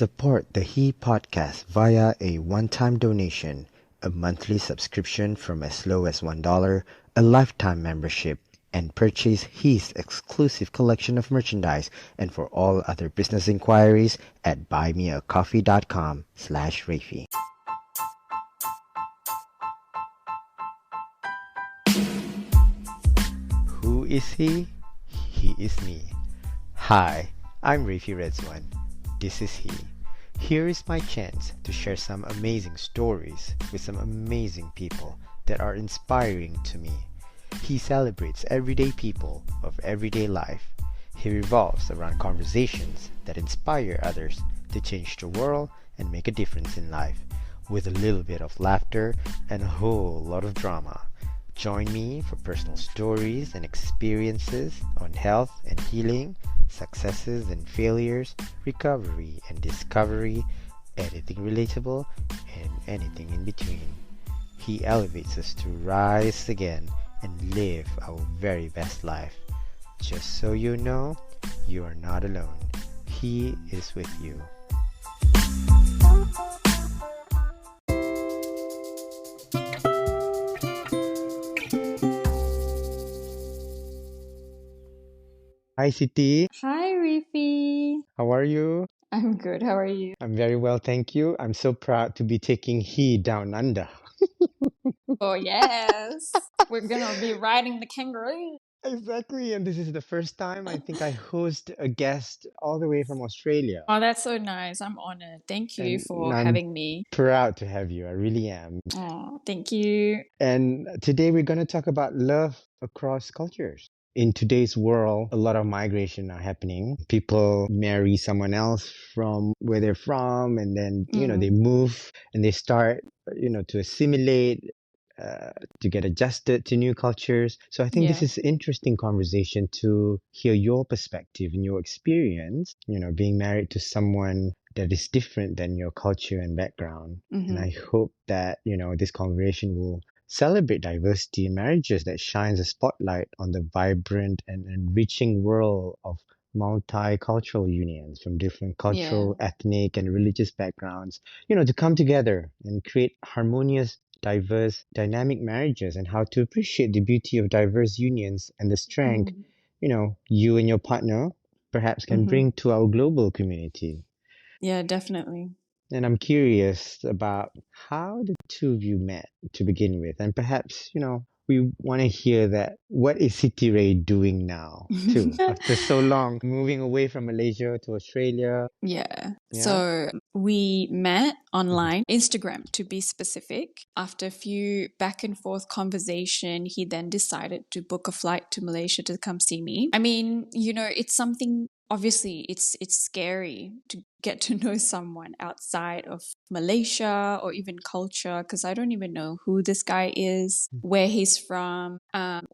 Support the He podcast via a one-time donation, a monthly subscription from as low as $1, a lifetime membership, and purchase He's exclusive collection of merchandise. And for all other business inquiries at buymeacoffee.com/Rafi. Who is he? He is me. Hi, I'm Rafi Redzwan. This is he. Here is my chance to share some amazing stories with some amazing people that are inspiring to me. He celebrates everyday people of everyday life. He revolves around conversations that inspire others to change the world and make a difference in life, with a little bit of laughter and a whole lot of drama. Join me for personal stories and experiences on health and healing, successes and failures, recovery and discovery, anything relatable, and anything in between. He elevates us to rise again and live our very best life. Just so you know, you are not alone. He is with you. Hi Siti, Hi, Rifi. how are you? I'm good. How are you? I'm very well, thank you. I'm so proud to be taking he down under. Oh, yes. We're gonna be riding the kangaroo. Exactly, and this is the first time I think I host a guest all the way from Australia. Oh, that's so nice. I'm honored. Thank you And for I'm having me. proud to have you. I really am. Oh, thank you. And today we're going to talk about love across cultures. In today's world, a lot of migration are happening. People marry someone else from where they're from, and then, they Mm, move and they start, to assimilate, uh, to get adjusted to new cultures. So I think this yeah. is interesting conversation to hear your perspective and your experience, being married to someone that is different than your culture and background. And Mm-hmm. I hope that, this conversation will celebrate diversity in marriages that shines a spotlight on the vibrant and enriching world of multicultural unions from different Yeah. cultural, ethnic, and religious backgrounds, to come together and create harmonious, diverse, dynamic marriages, and how to appreciate the beauty of diverse unions and the strength, Mm, you and your partner perhaps can mm-hmm. bring to our global community. Yeah, definitely. And I'm curious about how the two of you met to begin with. And perhaps, we want to hear that what is City Ray doing now, too, after so long moving away from Malaysia to Australia. Yeah. Yeah. So we met Mhm. online, Instagram to be specific. After a few back and forth conversation, he then decided to book a flight to Malaysia to come see me. I mean, it's something obviously it's scary to get to know someone outside of Malaysia or even culture because I don't even know who this guy is, where he's from,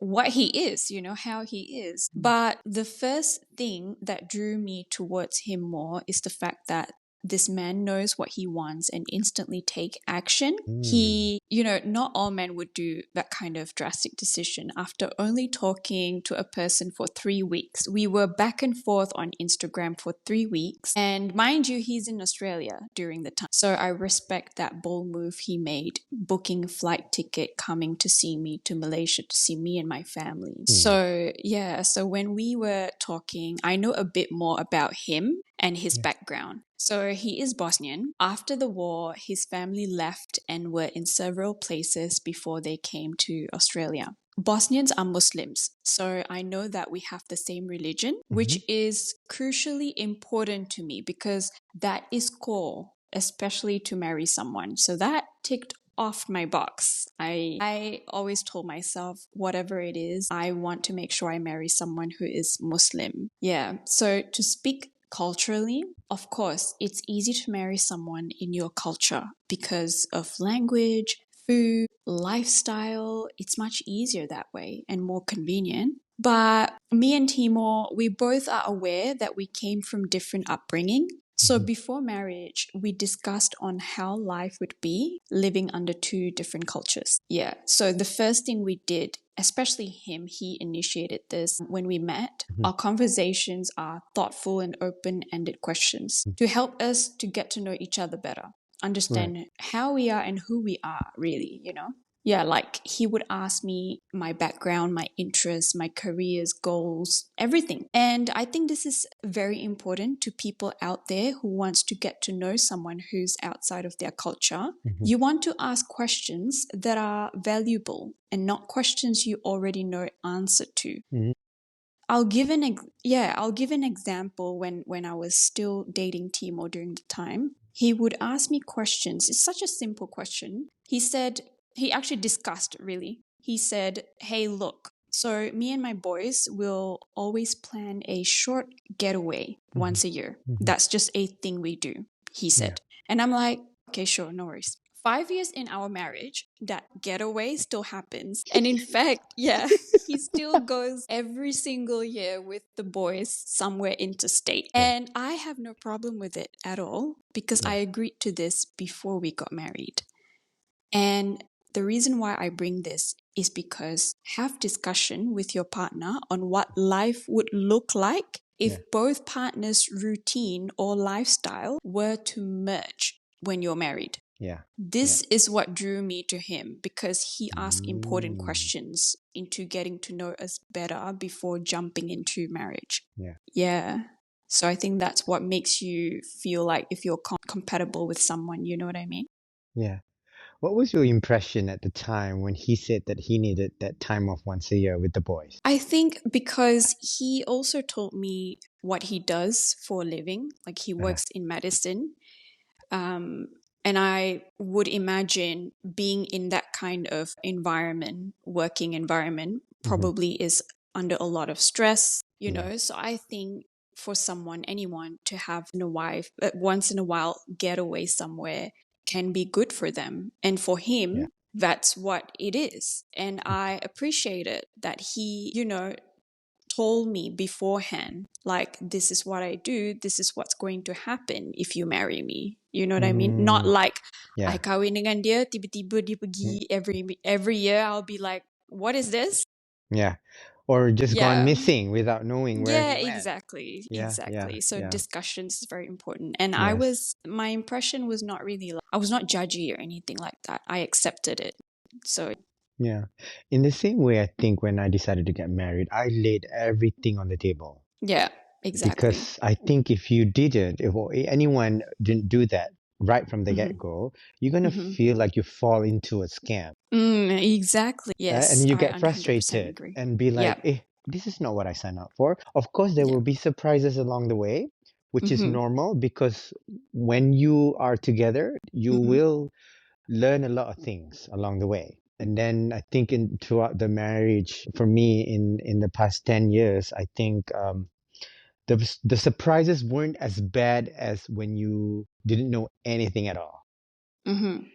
what he is, how he is. But the first thing that drew me towards him more is the fact that this man knows what he wants and instantly take action. Mm. Not all men would do that kind of drastic decision. After only talking to a person for 3 weeks, we were back and forth on Instagram for 3 weeks. And mind you, he's in Australia during the time. So I respect that bold move he made, booking a flight ticket, coming to see me to Malaysia to see me and my family. So yeah, so when we were talking, I know a bit more about him and his Yeah. background. So he is Bosnian. After the war, his family left and were in several places before they came to Australia. Bosnians are Muslims, so I know that we have the same religion, which is crucially important to me because that is core, especially to marry someone. So that ticked off my box. I always told myself, whatever it is, I want to make sure I marry someone who is Muslim. Yeah, so to speak culturally, of course, it's easy to marry someone in your culture because of language, food, lifestyle. It's much easier that way and more convenient. But me and Timor, we both are aware that we came from different upbringing. So Mhm. before marriage, we discussed on how life would be living under two different cultures. Yeah. So the first thing we did, especially him, he initiated this when we met. Mhm. Our conversations are thoughtful and open-ended questions Mhm. to help us to get to know each other better, Right. understand how we are and who we are, really, you know? Yeah, like he would ask me my background, my interests, my careers, goals, everything. And I think this is very important to people out there who wants to get to know someone who's outside of their culture. Mhm. You want to ask questions that are valuable and not questions you already know answer to. Mhm. I'll give an example when I was still dating Timo during the time. He would ask me questions. It's such a simple question. He actually discussed really. He said, "Hey, look. So me and my boys will always plan a short getaway Mhm. once a year. Mhm. That's just a thing we do," he Yeah. said. And I'm like, "Okay, sure, no worries." 5 years in our marriage, that getaway still happens. And in fact, yeah, he still goes every single year with the boys somewhere interstate. Yeah. And I have no problem with it at all because I Yeah. agreed to this before we got married. And the reason why I bring this is because have discussion with your partner on what life would look like Yeah. if both partners' routine or lifestyle were to merge when you're married. Yeah. Yeah. This is what drew me to him because he asked important Mm. questions into getting to know us better before jumping into marriage. Yeah. Yeah. So I think that's what makes you feel like if you're compatible with someone, you know what I mean? Yeah. What was your impression at the time when he said that he needed that time off once a year with the boys? I think because he also told me what he does for a living, like he Uh, works in medicine. Um, and I would imagine being in that kind of environment, working environment, mhm. probably is under a lot of stress, you Yeah. know. So I think for someone, anyone, to have a wife, once in a while, get away somewhere can be good for them. And for Yeah. him, that's what it is. And I appreciate it that he, you know, told me beforehand, like, this is what I do, this is what's going to happen if you marry me. You know what I mean? Not Mm. like, I Yeah. kahwin dengan dia, tiba-tiba dia Mm. pergi every year, I'll be like, what is this? Yeah. Or just gone Yeah. missing without knowing where Yeah, he went. exactly. Yeah. Yeah. Exactly. So Yeah. discussions is very important. And Yes. my impression was not really like, I was not judgy or anything like that. I accepted it. So, Yeah. In the same way, I think when I decided to get married, I laid everything on the table. yeah, exactly. Because I think if you didn't, if anyone didn't do that right from the Mm-hmm. get-go, you're gonna Mm-hmm. feel like you fall into a scam, Exactly. Yes, and you I get 100% frustrated agree. and be Yeah. like, "Eh, this is not what I signed up for." Of course, there Yeah. will be surprises along the way, which is Mm-hmm. normal because when you are together, you Mm-hmm. will learn a lot of things along the way. And then I think in throughout the marriage, for me in the past 10 years, I think the surprises weren't as bad as when you didn't know anything at all, Mm-hmm.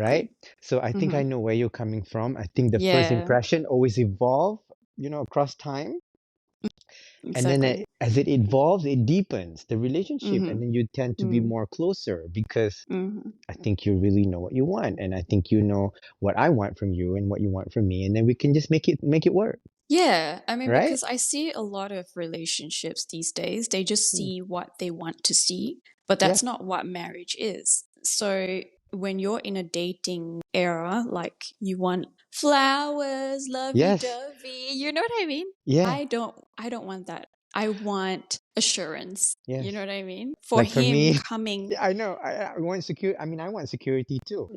right? Exactly. So I think Mm-hmm. I know where you're coming from. I think the first Yeah. impression always evolve, across time, and then Exactly. as it evolves, it deepens the relationship, Mm-hmm. and then you tend to be Mm. more closer because Mm-hmm. I think you really know what you want, and I think you know what I want from you and what you want from me, and then we can just make it work, Yeah, I mean, right? because I see a lot of relationships these days, they just Mm. see what they want to see, but Yeah. that's not what marriage is. So when you're in a dating era, like you want flowers, Yes. lovey-dovey, you know what I mean? Yeah. I don't want that. I want assurance. You know Yes. what I mean? For Like for him me, coming, yeah, I know. I want security. I mean, I want security too.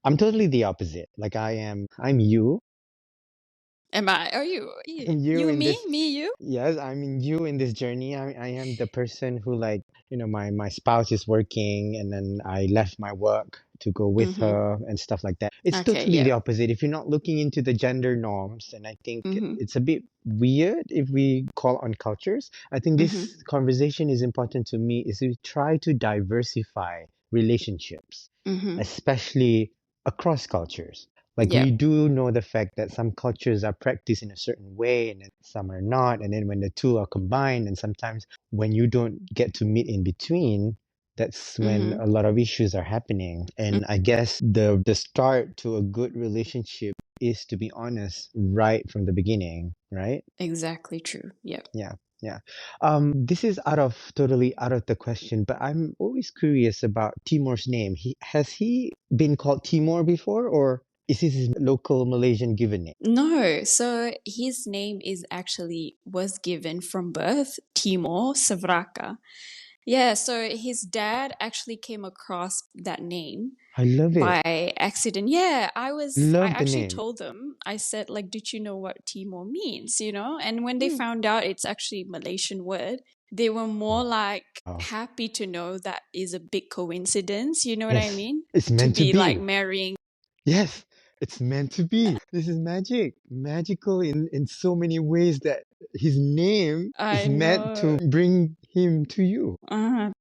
I'm totally the opposite. Like I'm you, am I? Are you? you You, in me, this. me, you? Yes, I'm in you in this journey. I am the person who, like, my spouse is working and then I left my work to go with Mm-hmm. her and stuff like that. It's Okay, totally yeah. the opposite. If you're not looking into the gender norms, and I think Mm-hmm. it's a bit weird if we call on cultures. I think Mm-hmm. this conversation is important to me is we try to diversify relationships, Mm-hmm. especially across cultures. Like Yeah. we do know the fact that some cultures are practiced in a certain way and then some are not. And then when the two are combined, and sometimes when you don't get to meet in between, That's when Mm-hmm. a lot of issues are happening. And I guess the start to a good relationship is to be honest right from the beginning, right? Exactly true. Yep. Yeah, yeah. This is totally out of the question, but I'm always curious about Timor's name. He been called Timor before, or is this his local Malaysian given name? No, so his name is actually was given from birth Timor Savraka. Yeah, so his dad actually came across that name I love it. by accident. Yeah, I Love the actually name. told them, I said, like, did you know what Timor means, you know? And when they Hmm. found out it's actually a Malaysian word, they were more like Wow. happy to know that is a big coincidence, you know what I Yes, mean? it's To meant to be like be. marrying. Yes, it's meant to be. This is magic. Magical in so many ways that his name is I meant to know. bring him to you. Uh,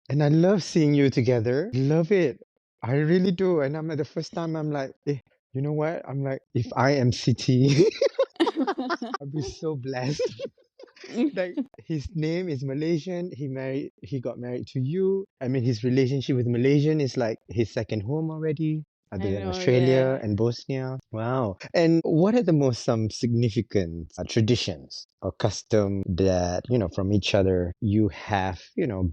And I love seeing you together. Love it. I really do. And I'm at the first time I'm like, you know what? I'm like, if I am Siti, I'd be so blessed. Like his name is Malaysian. He got married to you. I mean his relationship with Malaysian is like his second home already, other I than know, Australia yeah. and Bosnia. Wow. And what are the most significant traditions or custom that, from each other you have,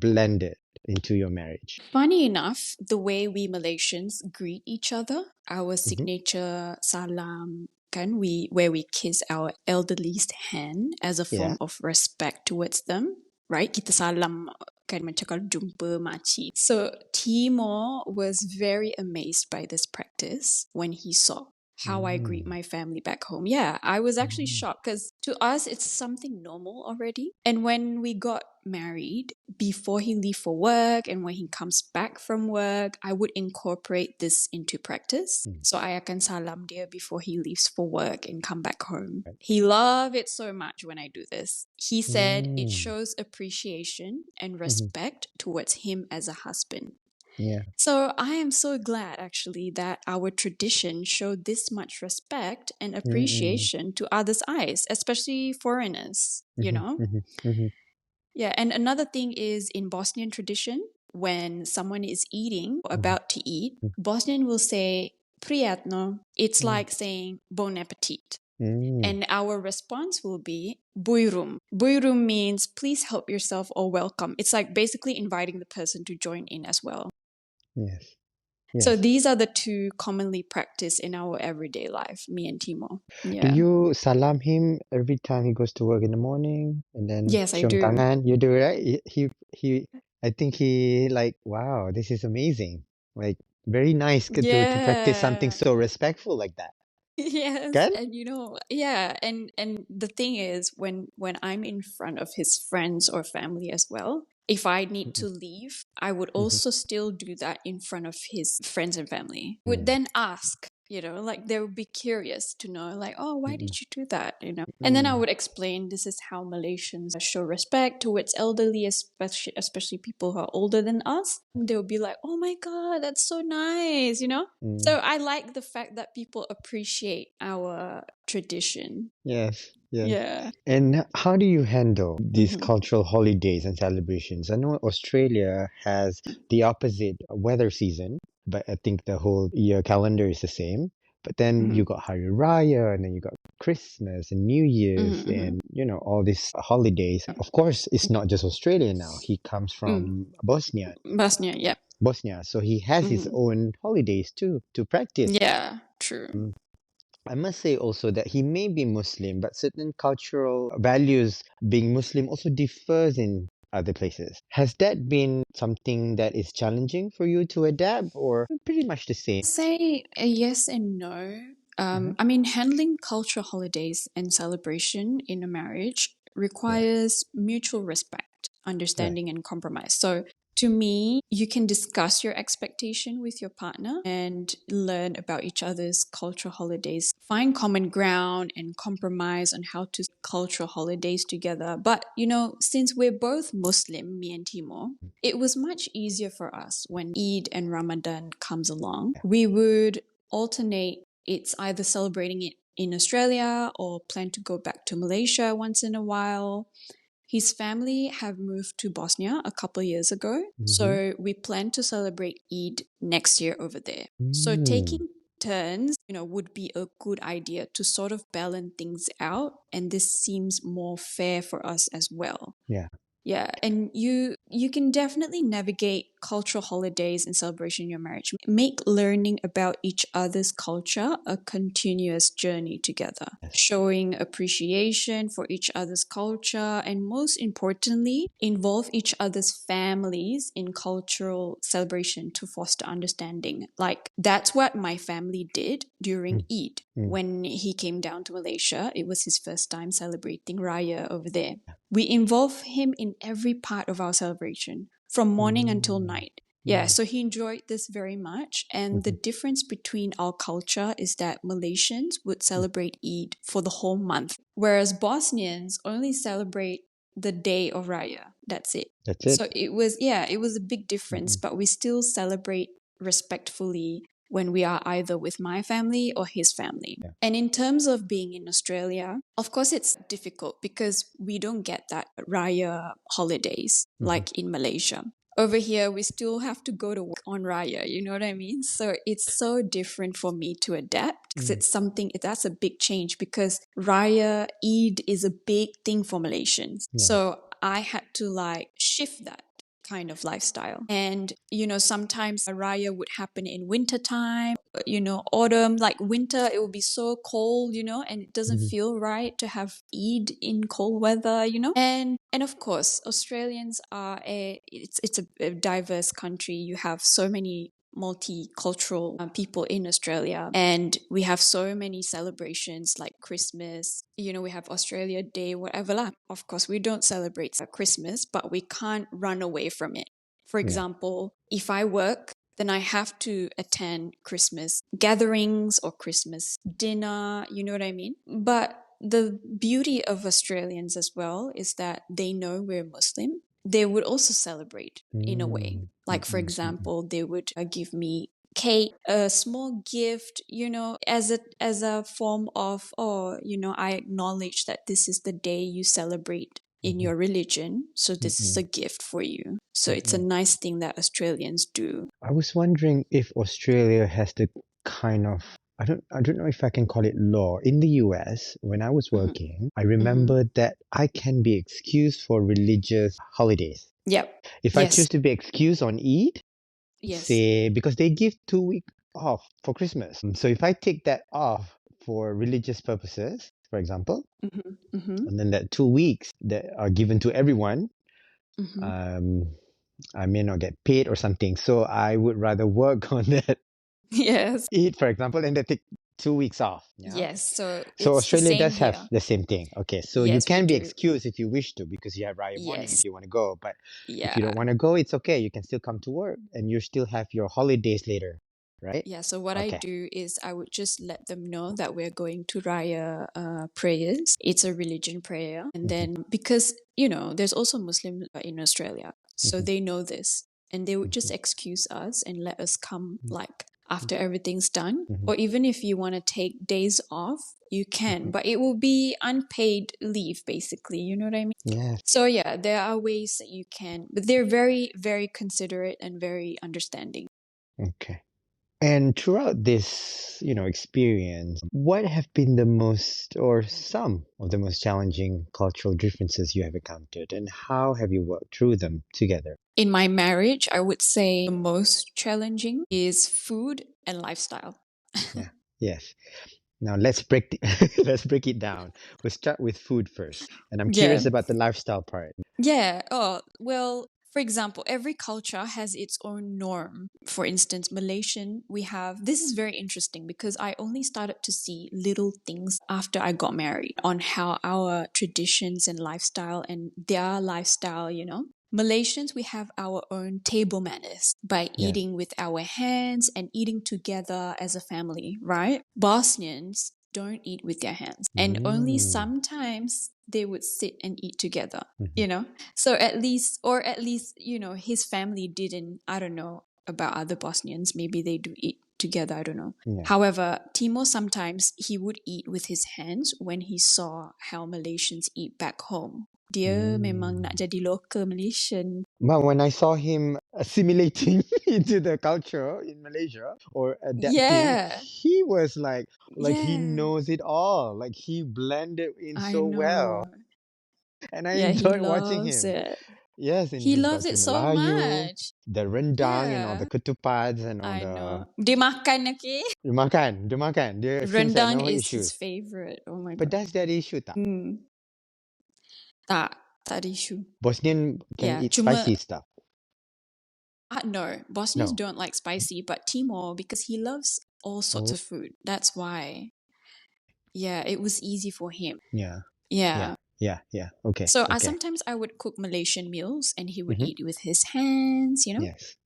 blended into your marriage? Funny enough, the way we Malaysians greet each other, our Hmm. signature salam, kan where we kiss our elderly's hand as a Yeah. form of respect towards them, right? Kita salam kan macam kalau jumpa makcik. So Timor was very amazed by this practice when he saw how I greet Mm. my family back home. Yeah, I was actually Mm. shocked because to us it's something normal already. And when we got married, before he leave for work and when he comes back from work, I would incorporate this into practice. Mm. So I akan salam dia before he leaves for work and come back home. Right. He loved it so much when I do this. He said it Mm. shows appreciation and Mhm. respect towards him as a husband. Yeah. So I am so glad actually that our tradition showed this much respect and Mm-mm. appreciation to others' eyes, especially foreigners, you Mhm. know? Mhm. Mhm. Yeah, and another thing is in Bosnian tradition, when someone is eating or Mhm. about to eat, Bosnian will say prijatno. It's Mhm. like saying bon appetit. Mm. And our response will be buyurun. Buyurun means please help yourself or welcome. It's like basically inviting the person to join in as well. Yes. So Yes. these are the two commonly practiced in our everyday life, me and Timo. Do Yeah. you salam him every time he goes to work in the morning and then Yes, I cium do. tangan? You do, right? I think he like, wow, this is amazing. Like, very nice to practice something Yeah. so respectful like that. Yes, Can? and yeah, and the thing is when I'm in front of his friends or family as well, if I need to Mm-mm. leave, I would Mhm. also still do that in front of his friends and family. Would Mm. then ask, like they would be curious to know, like, oh, why Mm-mm. did you do that? And then I Mm. would explain this is how Malaysians show respect towards elderly, especially people who are older than us. They'll be like, oh my God, that's so nice. Mm. So I like the fact that people appreciate our tradition. Yes, yes. Yeah. And how do you handle these Hmm. cultural holidays and celebrations? I know Australia has the opposite weather season, but I think the whole year calendar is the same. But then you Hmm. got Hari Raya, and then you got Christmas and New Hmm. Year's, Hmm. and all these holidays. Of course, it's not just Australia now. He comes Mm. from Bosnia, Bosnia, yeah. so he has his Hmm. own holidays too to practice. Yeah, true. I must say also that he may be Muslim, but certain cultural values being Muslim also differs in other places. Has that been something that is challenging for you to adapt, or pretty much the same? Say a yes and no. Hmm. I mean, handling cultural holidays and celebration in a marriage Right, requires mutual respect, right. understanding, and compromise. So, to me, you can discuss your expectation with your partner and learn about each other's cultural holidays, find common ground, and compromise on how to cultural holidays together. But, since we're both Muslim, me and Timo, it was much easier for us when Eid and Ramadan comes along. Yeah. We would alternate. It's either celebrating it in Australia or plan to go back to Malaysia once in a while. His family have moved to Bosnia a couple of years ago. Mm-hmm. So we plan to celebrate Eid next year over there. So Mm. taking turns, would be a good idea to sort of balance things out. And this seems more fair for us as well. Yeah. Yeah, and you can definitely navigate cultural holidays and celebration in your marriage. Make learning about each other's culture a continuous journey together, Yes. showing appreciation for each other's culture, and most importantly, involve each other's families in cultural celebration to foster understanding. Like that's what my family did during Mm. Eid. Mm. When he came down to Malaysia, it was his first time celebrating Raya over there. We involve him in every part of our celebration, from morning until Mm. night. Yeah, Mm. so he enjoyed this very much. And the Mhm. difference between our culture is that Malaysians would celebrate Eid for the whole month, whereas Bosnians only celebrate the day of Raya. That's it. That's So it. it was a big difference, Mm-mm. but we still celebrate respectfully when we are either with my family or his family. Yeah. And in terms of being in Australia, of course, it's difficult because we don't get that Raya holidays Mhm. like in Malaysia. Over here, we still have to go to work on Raya, you know what I mean? So it's so different for me to adapt because Mm. that's a big change because Raya, Eid is a big thing for Malaysians. Yeah. So I had to like shift that kind of lifestyle. And, sometimes a Raya would happen in winter time, autumn, like winter, it will be so cold, and it doesn't Mhm. feel right to have Eid in cold weather, And of course, Australians are it's a diverse country. You have so many multicultural people in Australia, and we have so many celebrations like Christmas. We have Australia Day, whatever lah. Of course, we don't celebrate Christmas, but we can't run away from it. For Yeah. example, if I work, then I have to attend Christmas gatherings or Christmas dinner. You know what I mean? But the beauty of Australians as well is that they know we're Muslim. They would also celebrate in a way. Mm. Like, for Mm-mm. Mm-mm. example, they would give me cake, a small gift, as a form of, I acknowledge that this is the day you celebrate in Mhm. your religion, so this is Mm-mm. a gift for you. So it's a Mm-mm. nice thing that Australians do. I was wondering if Australia has the kind of I don't know if I can call it law. In the US, when I was Mhm. working, I Mhm. remember that I can be excused for religious holidays. Yep. If I Yes. choose to be excused on Eid, Yes. say because they give 2 weeks off for Christmas. So if I take that off for religious purposes, for example, Mhm. Mhm. and then that 2 weeks that are given to everyone, Mhm. um, I may not get paid or something. So I would rather work on that Yes. Eid, for example, and then take 2 weeks off. Yeah. Yes. So So it's the Australia same does have here. the same thing. Okay. So you Yes, we can be do. excused if you wish to because you have Raya morning Yes. if you want to go. But if you don't Yeah. want to go, it's okay. You can still come to work and you still have your holidays later, right? Yeah, so what I Okay. do is I would just let them know that we're going to Raya prayers. It's a religion prayer. And Mhm. then, because, there's also Muslims in Australia, so Mhm. they know this. And they would just Mhm. excuse us and let us come, Mhm. like, after everything's done. Mhm. Or even if you want to take days off, you can. Mhm. But it will be unpaid leave, basically. You know what I mean? Yes. So, yeah, there are ways that you can. But they're very, very considerate and very understanding. Okay. And throughout this, experience, what have been the most or some of the most challenging cultural differences you have encountered, and how have you worked through them together? In my marriage, I would say the most challenging is food and lifestyle. Yeah. Yes. Now let's break let's break it down. We'll start with food first, and I'm Yeah. curious about the lifestyle part. Yeah. Oh, well, for example, every culture has its own norm. For instance, Malaysian, we have this is very interesting because I only started to see little things after I got married on how our traditions and lifestyle and their lifestyle, Malaysians, we have our own table manners by Yeah. eating with our hands and eating together as a family, right? Bosnians don't eat with their hands, and only Mm. sometimes they would sit and eat together, Mhm. you know? So at least, his family didn't, I don't know about other Bosnians, maybe they do eat together, I don't know. Yeah. However, Timo sometimes he would eat with his hands when he saw how Malaysians eat back home. Dia memang nak jadi local Malaysian. But when I saw him assimilating into the culture in Malaysia or adapting, Yeah, he was like he yeah, knows it all. Like he blended in I so well, know. and I Yeah, he enjoyed watching loves him. it. Yes, and He he's loves got it so Melayu, much. the rendang, and all the Yeah, ketupats and all I the. know. Dia makan, okay? Dia makan. Dia seems like Rendang no is his issues. favorite. Oh my But god. does that issue tak? Tak ada issue. Bosnian can Yeah, eat cuma spicy stuff. no, Bosnians No. don't like spicy, but Timor, because he loves all sorts Oh, of food. That's why. Yeah, it was easy for him. yeah. Yeah. Yeah. Okay. So Okay. sometimes I would cook Malaysian meals and he would Mm-hmm. eat with his hands, Yes.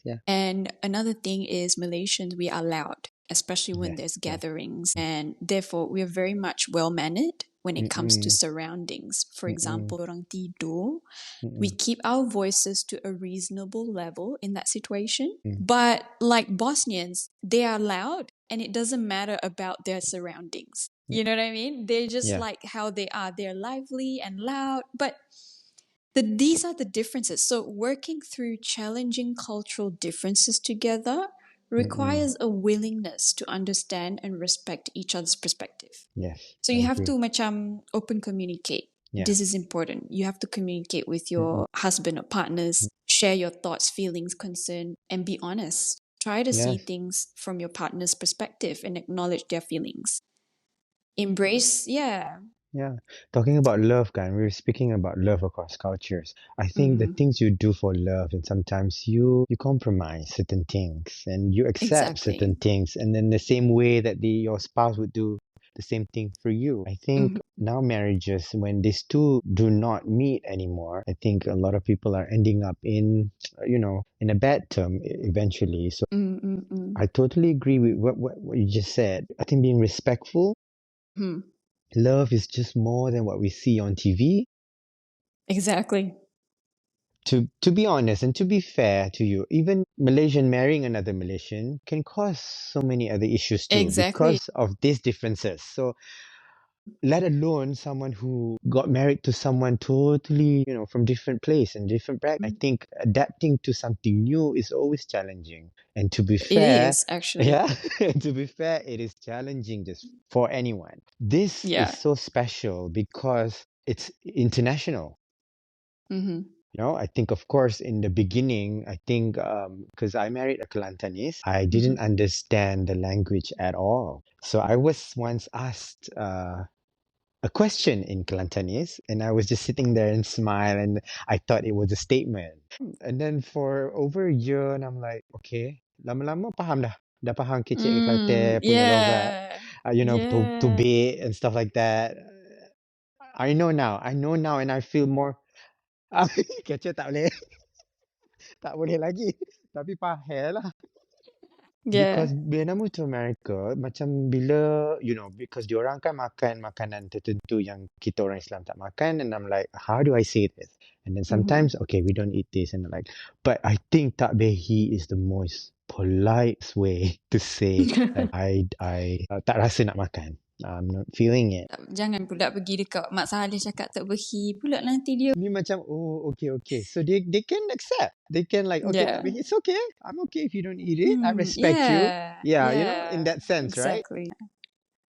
Yeah. And another thing is Malaysians, we are loud, especially when Yeah. there's gatherings. And therefore, we are very much well mannered when it comes to Mm-mm. surroundings. For Mm-mm. example, orang tidur, we Mm-mm. keep our voices to a reasonable level in that situation. Mm. But like Bosnians, they are loud and it doesn't matter about their surroundings. You know what I mean? They're just Yeah. like how they are. They're lively and loud, but these are the differences. So working through challenging cultural differences together requires a willingness to understand and respect each other's perspective. Yes. So I you have agree. to macam open communicate. Yeah. This is important. You have to communicate with your husband or partners, share your thoughts, feelings, concern, and be honest. Try to see Yes. things from your partner's perspective and acknowledge their feelings. Embrace, yeah. Yeah. Talking about love, we were speaking about love across cultures. I think the things you do for love, and sometimes you compromise certain things and you accept certain Exactly. things, and then the same way that your spouse would do the same thing for you. I think now marriages, when these two do not meet anymore, I think a lot of people are ending up in, in a bad term eventually. So I totally agree with what you just said. I think being respectful, love is just more than what we see on TV. Exactly. To be honest and to be fair to you, even Malaysian marrying another Malaysian can cause so many other issues too Exactly. because of these differences. So let alone someone who got married to someone totally, from different place and different background. I think adapting to something new is always challenging. And to be It fair, is actually. yeah, to be fair, it is challenging just for anyone. This is Yeah. so special because it's international. I think, of course, in the beginning, I think because I married a Kelantanese, I didn't understand the language at all. So I was once asked a question in Kelantanese, and I was just sitting there and smile, and I thought it was a statement. And then for over a year, and I'm like, okay, lama-lama faham dah. Dah faham kecik Kelantan punya logat, Yeah. to Yeah. be and stuff like that. I know now, and I feel more. Kecil tak boleh. Tak boleh lagi. Tapi faham lah. Yeah. Because bila move to America, macam bila, because diorang kan makan makanan tertentu yang kita orang Islam tak makan, and I'm like, how do I say this? And then sometimes, okay, we don't eat this, and I'm like, but I think tak behi is the most polite way to say, like, I tak rasa nak makan. I'm not feeling it. Jangan pula pergi dekat Mak Saleh cakap tak berhi pula nanti dia. Ni macam, oh, okay. So they can accept. They can like, okay, Yeah. tak behi, it's okay. I'm okay if you don't eat it. I respect you. Yeah. Yeah, Yeah. in that sense, right? Exactly.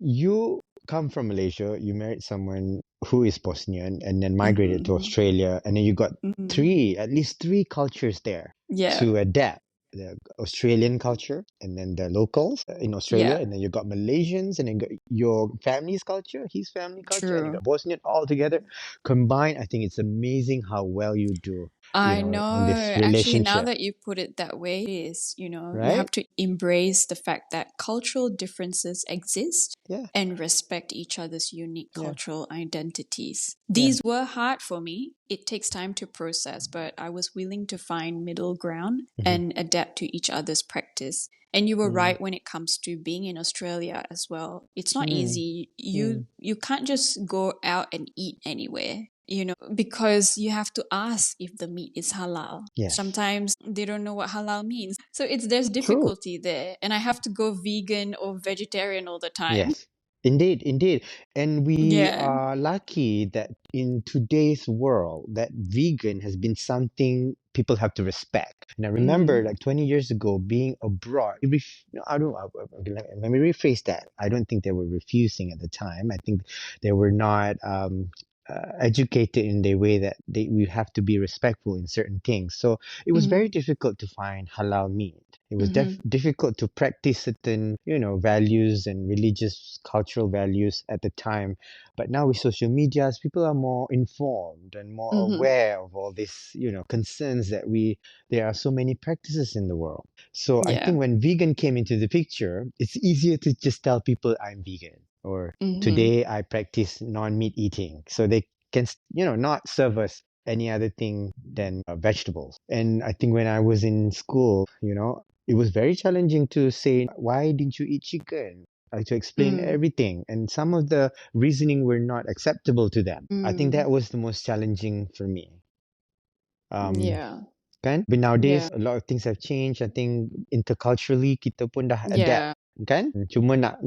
You come from Malaysia, you married someone who is Bosnian and then migrated to Australia, and then you got at least three cultures there Yeah. to adapt. The Australian culture, and then the locals in Australia, Yeah. and then you got Malaysians, and then got your family's culture, his family culture, and you True. got Bosnian all together combined. I think it's amazing how well you do, I know. in this Actually, now relationship, that you put it that way, it is, you right? have to embrace the fact that cultural differences exist Yeah. and respect each other's unique Yeah. cultural identities. These were hard for me. It takes time to process, but I was willing to find middle ground and adapt to each other's practice. And you were right when it comes to being in Australia as well. It's not easy. You can't just go out and eat anywhere, because you have to ask if the meat is halal. Yes. Sometimes they don't know what halal means. So there's difficulty there. And I have to go vegan or vegetarian all the time. Yes. Indeed, indeed. And we Yeah. are lucky that in today's world that vegan has been something people have to respect. And I remember Mm. like 20 years ago being abroad. No, okay, let me rephrase that. I don't think they were refusing at the time. I think they were not educated in the way that we have to be respectful in certain things. So it was very Mm. difficult to find halal meat. It was Mm-hmm. difficult to practice certain, values and religious, cultural values at the time. But now with social medias, people are more informed and more Mm-hmm. aware of all these, concerns that there are so many practices in the world. So I Yeah. think when vegan came into the picture, it's easier to just tell people I'm vegan or Mm-hmm. today I practice non-meat eating. So they can, not serve us any other thing than vegetables. And I think when I was in school, it was very challenging to say, why didn't you eat chicken? To explain Mm. everything. And some of the reasoning were not acceptable to them. I think Mm. that was the most challenging for me. Um, Yeah. kan? But nowadays, Yeah. a lot of things have changed. I think interculturally, kita pun dah adapt. Yeah. Kan? Cuma nak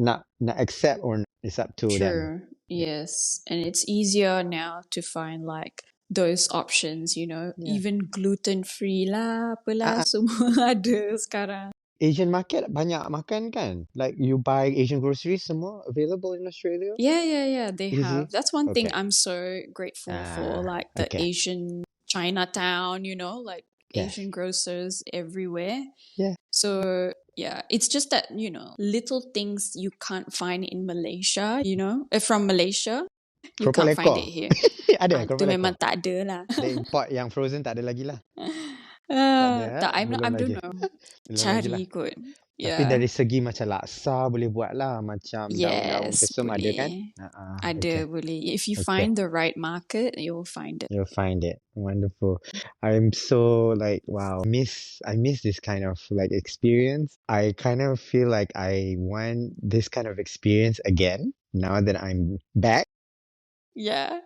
accept or not, it's up to them. True. Yes. And it's easier now to find like those options, Yeah. even gluten free lah, Ah, apalah ah. semua ada sekarang. Asian market banyak makan kan? Like you buy Asian groceries, semua available in Australia? Yeah, yeah, yeah, they have. Easy? That's one thing Okay. I'm so grateful for, Ah, like the okay. Asian Chinatown, like Yes. Asian grocers everywhere. Yeah. So, yeah, it's just that, little things you can't find in Malaysia, from Malaysia, you Keropok can't find lekor. it here. Ada Tu keropok lekor. memang tak ada lah. Dia import yang frozen tak ada lagi lah. Tak ada, Tak, I belum don't lagi. know. Belum lagi lah. Cari kot. Tapi Yeah. dari segi macam laksa boleh buat lah. Macam daun-daun Yes, kesum ada kan? boleh. Okay. Ada, boleh. If you Okay. find the right market, you'll find it. You'll find it. Wonderful. I'm so like, wow. I miss this kind of like experience. I kind of feel like I want this kind of experience again now that I'm back. Yeah.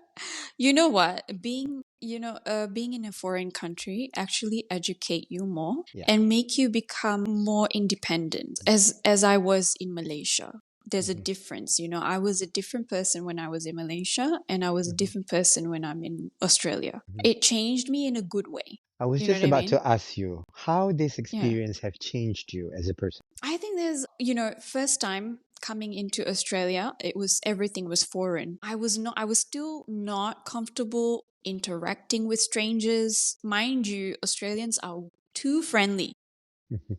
You know what? Being in a foreign country actually educate you more Yeah. and make you become more independent. As I was in Malaysia, there's a Mhm. difference. I was a different person when I was in Malaysia, and I was a Mhm. different person when I'm in Australia. Mhm. It changed me in a good way. I was You know just what I about mean? to ask you how this Yeah. experience have changed you as a person. I think there's, first time coming into Australia, everything was foreign. I was still not comfortable interacting with strangers. Mind you, Australians are too friendly.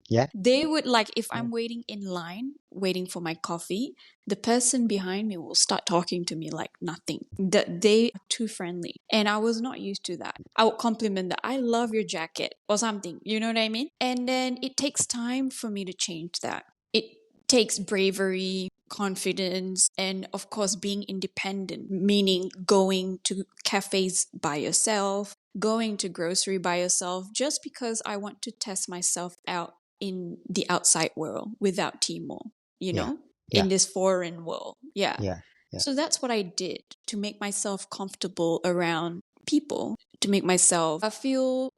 Yeah. They would like, if Yeah. I'm waiting in line, waiting for my coffee, the person behind me will start talking to me like nothing. They are too friendly. And I was not used to that. I would compliment that I love your jacket or something. You know what I mean? And then it takes time for me to change that. It takes bravery, confidence, and of course, being independent, meaning going to cafes by yourself, going to grocery by yourself, just because I want to test myself out in the outside world without Timor, Yeah. in Yeah. this foreign world. Yeah. Yeah. Yeah. So that's what I did to make myself comfortable around people, to make myself feel,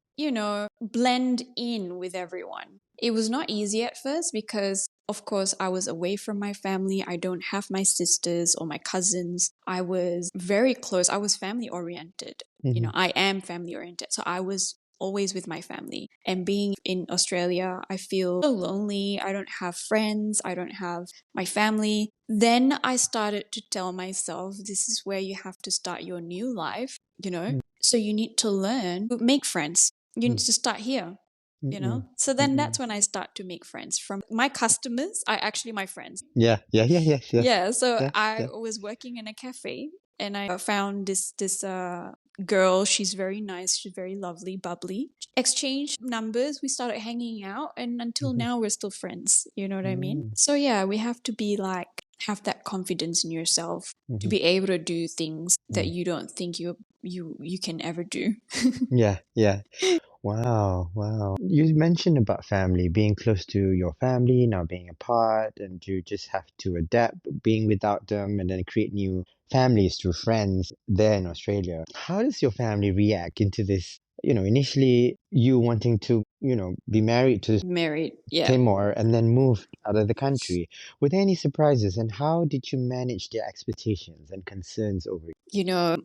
blend in with everyone. It was not easy at first because, of course, I was away from my family. I don't have my sisters or my cousins. I was very close. I was family oriented. Mhm. I am family oriented. So I was always with my family. And being in Australia, I feel so lonely. I don't have friends. I don't have my family. Then I started to tell myself, this is where you have to start your new life, Mm. So you need to learn to make friends. You need Mm. to start here. Mm-mm. So then Mm-mm. that's when I start to make friends. From my customers are actually my friends. Yeah. Yeah. Yeah. Yes. Yes. Yeah, so Yeah. I Yeah. was working in a cafe and I found this girl. She's very nice, she's very lovely, bubbly. Exchanged numbers, we started hanging out, and until Mhm. now we're still friends. You know what I mean? Mm. So yeah, we have to be like have that confidence in yourself to Mhm. be able to do things that Mm. you don't think you can ever do. Yeah. Yeah. Wow, wow. You mentioned about family, being close to your family, now being apart, and you just have to adapt being without them and then create new families through friends there in Australia. How does your family react into this? Initially you wanting to be married to Married. Yeah. Timor and then moved out of the country. Were there any surprises, and how did you manage their expectations and concerns over it?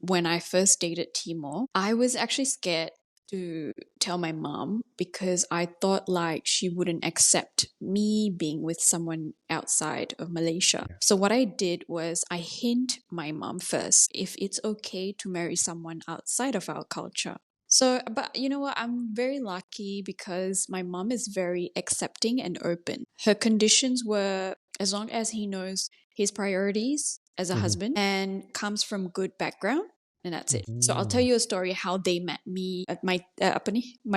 When I first dated Timor, I was actually scared to tell my mom because I thought like she wouldn't accept me being with someone outside of Malaysia. Yeah. So what I did was I hint my mom first if it's okay to marry someone outside of our culture. So, but you know what? I'm very lucky because my mom is very accepting and open. Her conditions were as long as he knows his priorities as a Mm-hmm. husband and comes from good background, and that's it. So I'll tell Mm-hmm. you a story how they met me at my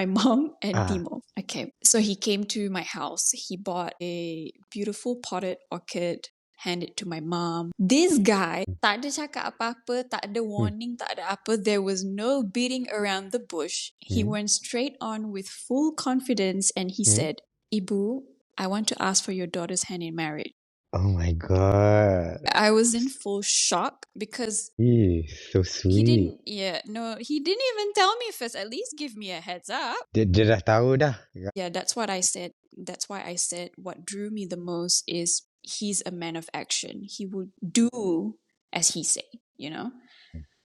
mom and Ah. Timo. Okay, so he came to my house. He bought a beautiful potted orchid, handed to my mom. This guy tak ada cakap apa-apa, tak ada warning, tak ada apa. There was no beating around the bush. He Mm-hmm. went straight on with full confidence and he said, "Ibu, I want to ask for your daughter's hand in marriage." Oh my God. I was in full shock because Ew, so he sweet. didn't, yeah, no, he didn't even tell me first. At least give me a heads up. Dia dah tahu dah. Yeah, that's what I said. That's why I said what drew me the most is he's a man of action. He would do as he say.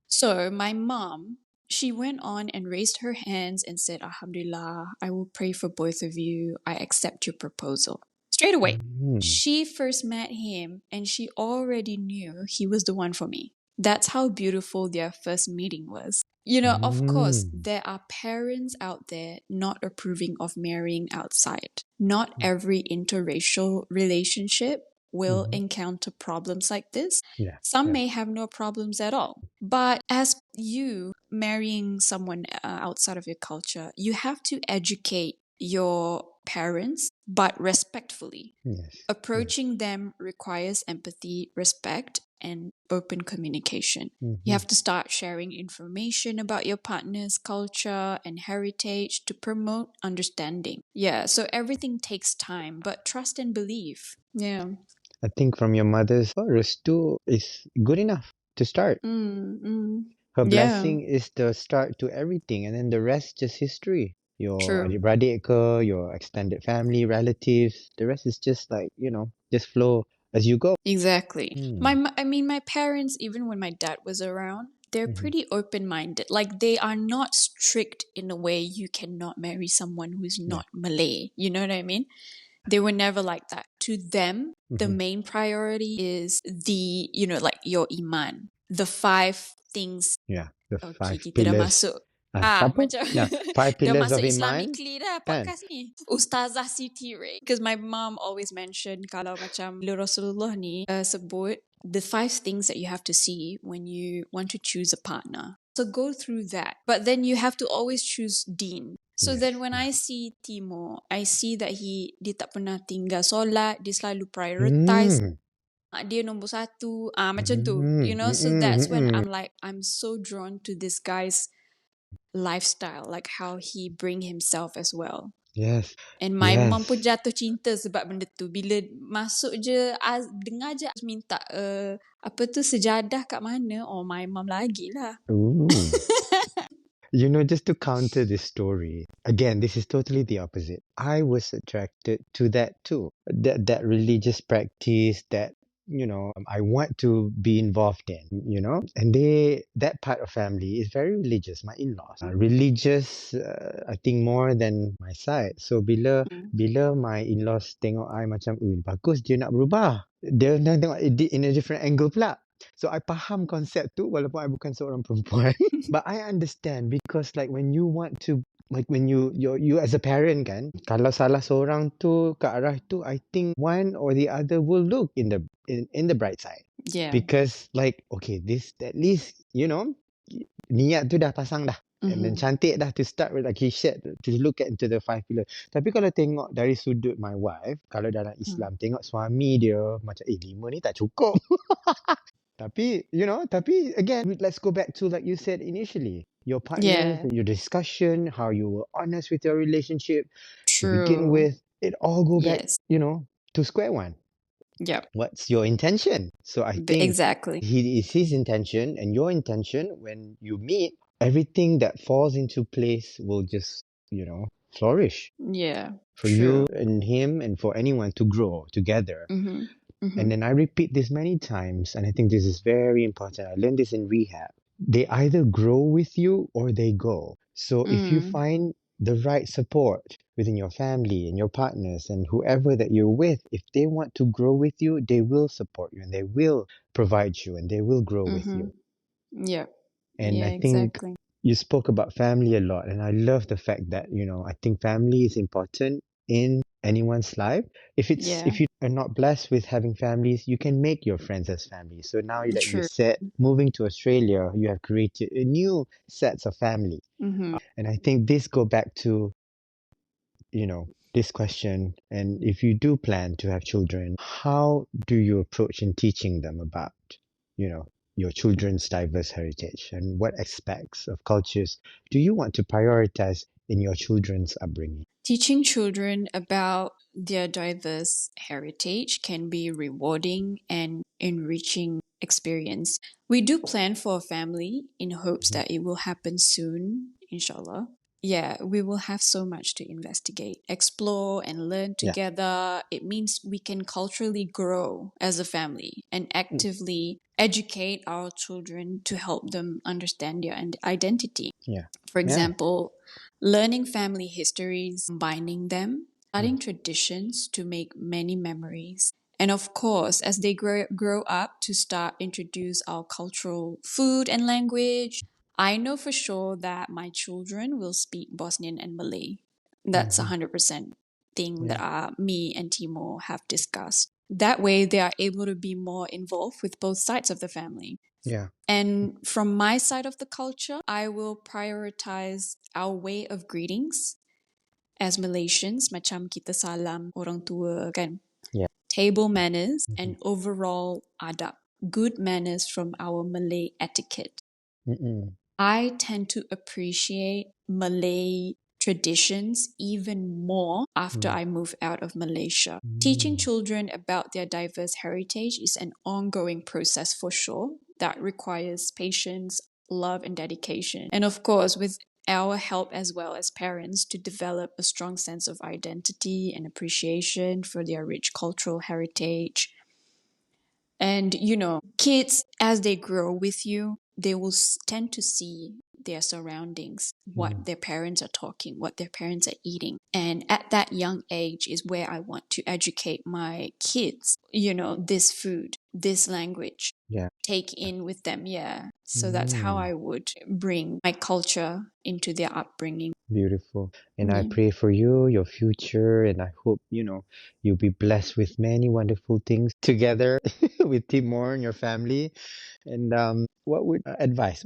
So my mom, she went on and raised her hands and said, Alhamdulillah, I will pray for both of you. I accept your proposal. Straight away. Mm-hmm. She first met him and she already knew he was the one for me. That's how beautiful their first meeting was. Of course, there are parents out there not approving of marrying outside. Not every interracial relationship will Mm-hmm. encounter problems like this. Yeah. Some Yeah. may have no problems at all. But as you marrying someone outside of your culture, you have to educate your parents, but respectfully. Yes. Approaching them requires empathy, respect, and open communication. Mm-hmm. You have to start sharing information about your partner's culture and heritage to promote understanding. Yeah, so everything takes time, but trust and belief. Yeah. I think from your mother's restu is good enough to start. Her Yeah, blessing is the start to everything, and then the rest just history. Your true. adik-beradik ke, your extended family, relatives, the rest is just like, just flow as you go. Exactly. Mm. My parents, even when my dad was around, they're Mm-hmm. pretty open-minded. Like they are not strict in a way you cannot marry someone who's Yeah. not Malay. You know what I mean? They were never like that. To them, the Mm-hmm. main priority is like your iman. The five things. Yeah. The Okay, 5 kita dah pillars. masuk. Macam Yeah, 5 dah pillars masuk of Iman. Islamically dah Kan? podcast ni. Ustazah Siti Ray. Because my mom always mentioned kalau macam bila Rasulullah ni sebut the 5 things that you have to see when you want to choose a partner. So go through that. But then you have to always choose deen. So Yes. then when I see Timo, I see that dia tak pernah tinggal solat, dia selalu prioritize dia nombor satu, macam tu, so that's when I'm so drawn to this guy's lifestyle, like how he bring himself as well. Yes. And my mom pun Yes. jatuh cinta sebab benda tu. Bila masuk je, dengar je minta apa tu sejadah kat mana, my mom lagi lah. Ooh. Just to counter this story, again, this is totally the opposite. I was attracted to that too. That religious practice that, I want to be involved in. And that part of family is very religious, my in-laws. Religious, I think more than my side. So bila my in-laws tengok I macam, bagus dia nak berubah. Dia nak tengok in a different angle pula. So I faham konsep tu walaupun I bukan seorang perempuan. But I understand because like when you want to, like when you as a parent kan, kalau salah seorang tu ke arah tu, I think one or the other will look in the bright side. Yeah. Because like, okay, this at least, niat tu dah pasang dah. And then cantik dah to start with, like he said, to look at into the 5 pillars. Tapi kalau tengok dari sudut my wife, kalau dalam Islam, tengok suami dia macam, 5 ni tak cukup. Tapi again, let's go back to like you said initially. Your partners, your discussion, how you were honest with your relationship to begin with, it all go back, Yes. to square one. Yep. What's your intention? So I think Exactly. his intention and your intention when you meet, everything that falls into place will just, flourish, Yeah. for True. you and him, and for anyone to grow together. Mm-hmm. Mm-hmm. And then I repeat this many times, and I think this is very important. I learned this in rehab. They either grow with you or they go. So if you Mm. find the right support within your family and your partners and whoever that you're with, if they want to grow with you, they will support you and they will provide you and they will grow with Mm-hmm. you. Yeah. And Yeah, I think exactly. you spoke about family a lot, and I love the fact that, I think family is important in anyone's life. Yeah. If you are not blessed with having families, you can make your friends as family. So now that you True. said moving to Australia, you have created a new sets of family. Mm-hmm. And I think this go back to, this question. And if you do plan to have children, how do you approach in teaching them about, you know, your children's diverse heritage, and what aspects of cultures do you want to prioritize in your children's upbringing? Teaching children about their diverse heritage can be rewarding and enriching experience. We do plan for a family in hopes Mhm. that it will happen soon, inshallah. Yeah, we will have so much to investigate, explore, and learn Yeah. together. It means we can culturally grow as a family and Mm. actively educate our children to help them understand their identity. Yeah. For Yeah. example, learning family histories, combining them, Mm. starting traditions to make many memories. And of course, as they grow up, to start introduce our cultural food and language. I know for sure that my children will speak Bosnian and Malay. That's Mhm. 100% thing that Yeah. me and Timo have discussed. That way, they are able to be more involved with both sides of the family. Yeah. And from my side of the culture, I will prioritize our way of greetings as Malaysians, macam kita salam orang tua kan. Yeah. Table manners Mhm. and overall adab, good manners from our Malay etiquette. Mm-mm. I tend to appreciate Malay traditions even more after Mm. I move out of Malaysia. Teaching Mm. children about their diverse heritage is an ongoing process for sure that requires patience, love, and dedication. And of course, with our help as well as parents to develop a strong sense of identity and appreciation for their rich cultural heritage. And kids, as they grow with you, they will tend to see their surroundings, Mm. what their parents are talking, what their parents are eating. And at that young age is where I want to educate my kids, this food, this language, Yeah. take in with them. Yeah. So that's how Mm. I would bring my culture into their upbringing. Beautiful. And I Yeah. pray for you, your future, and I hope, you'll be blessed with many wonderful things together with Timor and your family. And what advice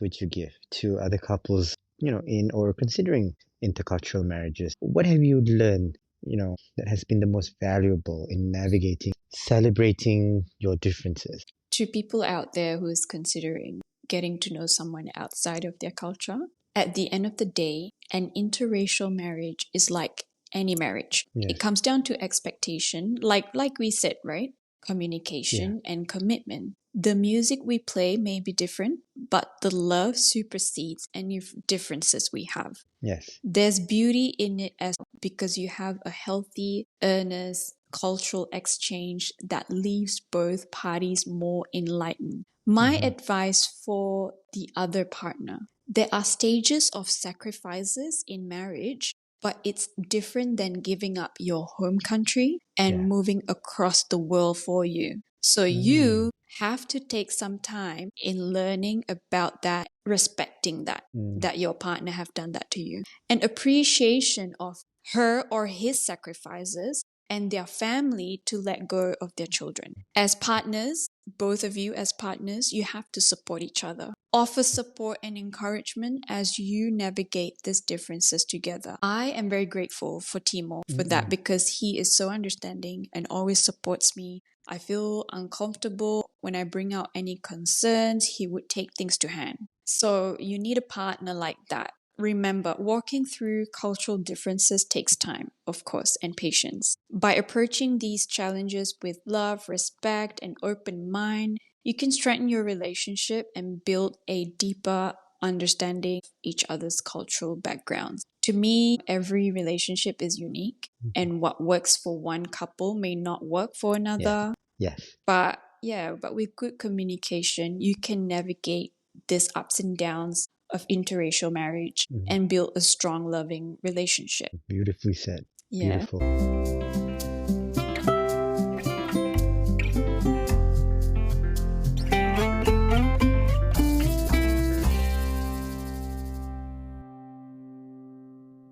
would you give to other couples, in or considering intercultural marriages? What have you learned, that has been the most valuable in navigating, celebrating your differences? To people out there who is considering getting to know someone outside of their culture, at the end of the day, an interracial marriage is like any marriage. It Yes. comes down to expectation, like we said, right? Yeah. Communication and commitment. The music we play may be different, but the love supersedes any differences we have. Yes. There's beauty in it as because you have a healthy, earnest cultural exchange that leaves both parties more enlightened. My Hmm. advice for the other partner: there are stages of sacrifices in marriage, but it's different than giving up your home country and Yeah. moving across the world for you. So Mm. you have to take some time in learning about that, respecting Mm. that your partner have done that to you, and appreciation of her or his sacrifices and their family to let go of their children. As partners, both of you as partners, you have to support each other. Offer support and encouragement as you navigate these differences together. I am very grateful for Timo for that Mm-mm. because he is so understanding and always supports me. I feel uncomfortable when I bring out any concerns, he would take things to hand. So you need a partner like that. Remember, walking through cultural differences takes time, of course, and patience. By approaching these challenges with love, respect, and open mind, you can strengthen your relationship and build a deeper understanding of each other's cultural backgrounds. To me, every relationship is unique, and what works for one couple may not work for Yes. another. Yes. But yeah, but with good communication, you can navigate these ups and downs of interracial marriage and build a strong, loving relationship. Beautifully said. Yeah. Beautiful.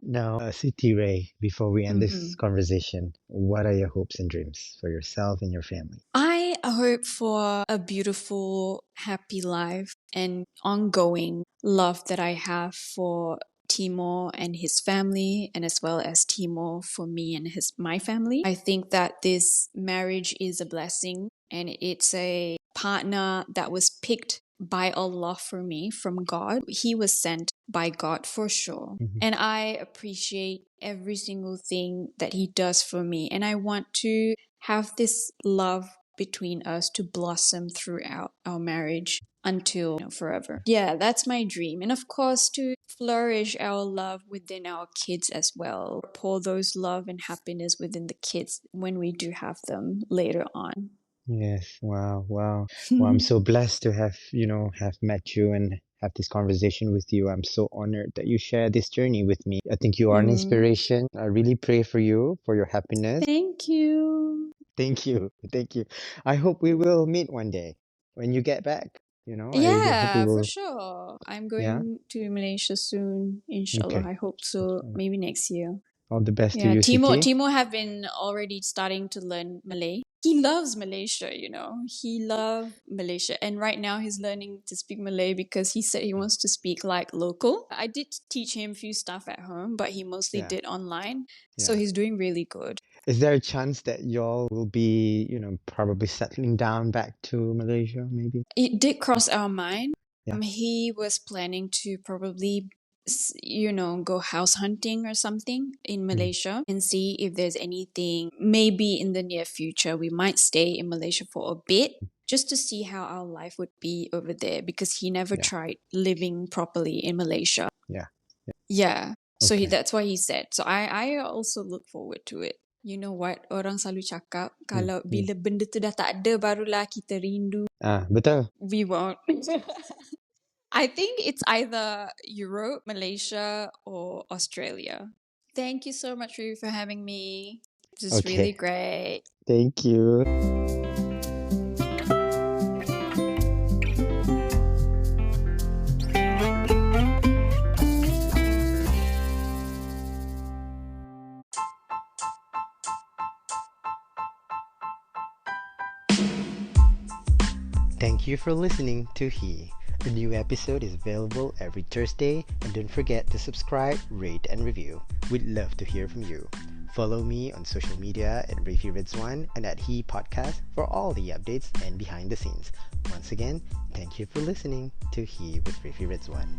Now, Siti Ray, before we end this conversation, what are your hopes and dreams for yourself and your family? I hope for a beautiful, happy life and ongoing love that I have for Timor and his family, and as well as Timor for me and my family. I think that this marriage is a blessing, and it's a partner that was picked by Allah for me from God. He was sent by God for sure. And I appreciate every single thing that he does for me. And I want to have this love between us to blossom throughout our marriage until forever. Yeah, that's my dream. And of course, to flourish our love within our kids as well. Pour those love and happiness within the kids when we do have them later on. Yes. Wow. Wow. Well, I'm so blessed to have, have met you and have this conversation with you. I'm so honored that you share this journey with me. I think you are an inspiration. I really pray for you, for your happiness. Thank you. Thank you. Thank you. I hope we will meet one day when you get back. I really hope we Yeah, for will. sure. I'm Yeah. going to Malaysia soon, inshallah. Okay. I hope so. Maybe next year. All the best to Yeah, you, Siti. Timo have been already starting to learn Malay. He loves Malaysia, He loves Malaysia. And right now he's learning to speak Malay because he said he wants to speak like local. I did teach him a few stuff at home, but he mostly Yeah. did online. So Yeah. he's doing really good. Is there a chance that y'all will be, probably settling down back to Malaysia, maybe? It did cross our mind. Yeah. He was planning to probably, go house hunting or something in Malaysia and see if there's anything. Maybe in the near future, we might stay in Malaysia for a bit just to see how our life would be over there because he never Yeah. tried living properly in Malaysia. Yeah. Yeah. So Okay. that's what he said. So I also look forward to it. You know what? Orang selalu cakap, kalau bila benda tu dah tak ada, barulah kita rindu. Betul. We won't. I think it's either Europe, Malaysia, or Australia. Thank you so much, Rui, for having me. This is really great. Thank you. Thank you for listening to He. A new episode is available every Thursday, and don't forget to subscribe, rate, and review. We'd love to hear from you. Follow me on social media at Rafi Ridzwan and at He Podcast for all the updates and behind the scenes. Once again, thank you for listening to He with Rafi Ridzwan.